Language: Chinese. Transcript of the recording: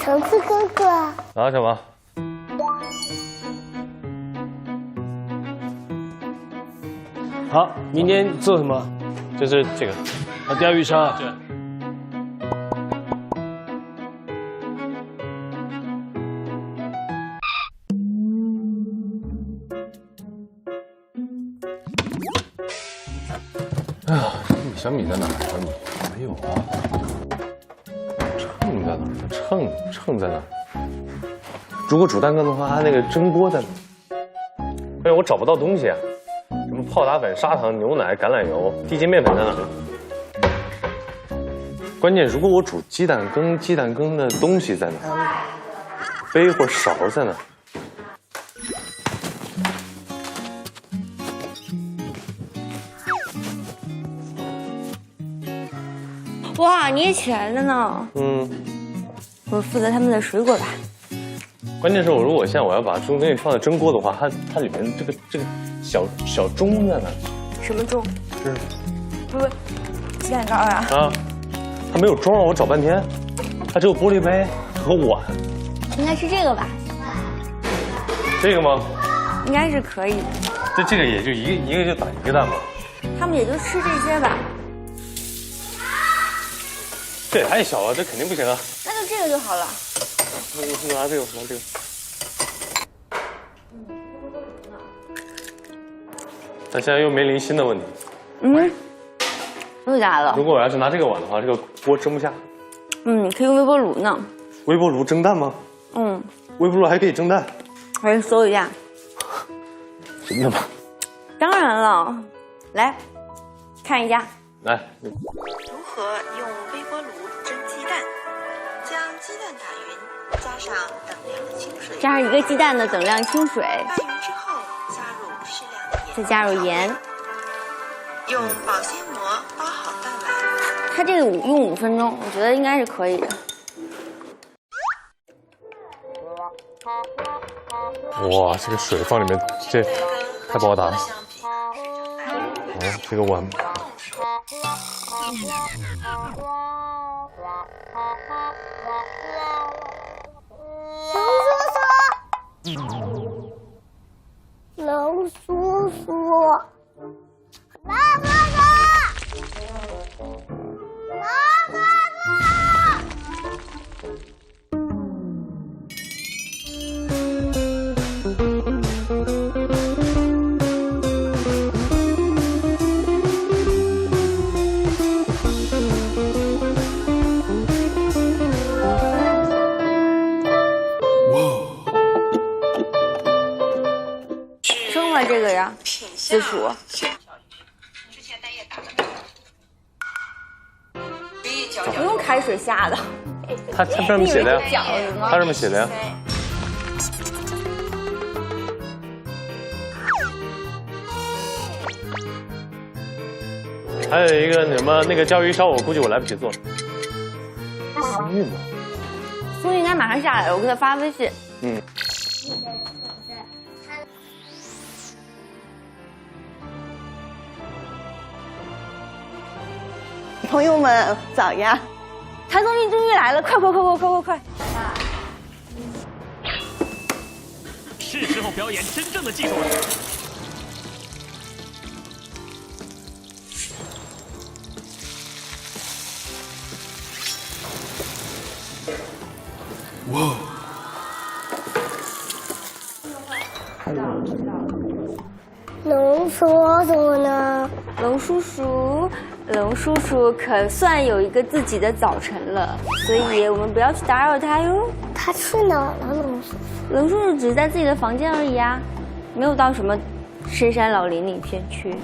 橙子哥哥。啊，小王。好，明天做什么？就是这个，啊，钓鱼烧。对。哎呀，小米在哪儿？小米没有啊。秤在哪儿？秤在哪儿？如果煮蛋羹的话，它那个蒸锅在哪儿？哎，我找不到东西啊。什么泡打粉、砂糖、牛奶、橄榄油、低筋面粉在哪儿？关键，如果我煮鸡蛋羹，鸡蛋羹的东西在哪儿？杯或勺在哪儿？哇，你也起来了呢。嗯，我负责他们的水果吧。关键是我如果现在我要把这种东西放在蒸锅的话，它里面这个小盅在哪？什么盅？是不是鸡蛋糕呀？啊，它没有盅啊，我找半天，它只有玻璃杯和碗。应该是这个吧？这个吗？应该是可以。这个也就一个就打一个蛋嘛。他们也就吃这些吧。这也太小了，这肯定不行啊。那就这个就好了。我拿这个，拿这个。那现在又面临新的问题。嗯，又咋了？如果我要是拿这个碗的话，这个锅蒸不下。嗯，可以用微波炉呢。微波炉蒸蛋吗？嗯，微波炉还可以蒸蛋？我来搜一下。真的吗？当然了，来看一下。来，如何用微波炉蒸鸡蛋？将鸡蛋打匀，加上等量的清水，加上1个鸡蛋的等量清水，拌匀之后加入适量的盐，再加入盐。用保鲜膜包好蛋碗。它这个用5分钟，我觉得应该是可以的。哇，这个水放里面，这太不好打了。这个碗。龙叔叔，来哥哥，来哥哥。生了这个呀，紫薯。不用开水下的。它上面写的你以为是饺子吗？它上面写的呀。还有一个什么那个椒鱼烧，我估计我来不及做。松韵呢？松韵应该马上下来了，我给他发微信。嗯。朋友们早呀！谭松韵终于来了，快！是时候表演真正的技术了。哇！龙叔叔呢？龙叔叔可算有一个自己的早晨了，所以我们不要去打扰他哟。他去哪儿了，龙叔叔？龙叔叔只是在自己的房间而已啊，没有到什么深山老林里偏去。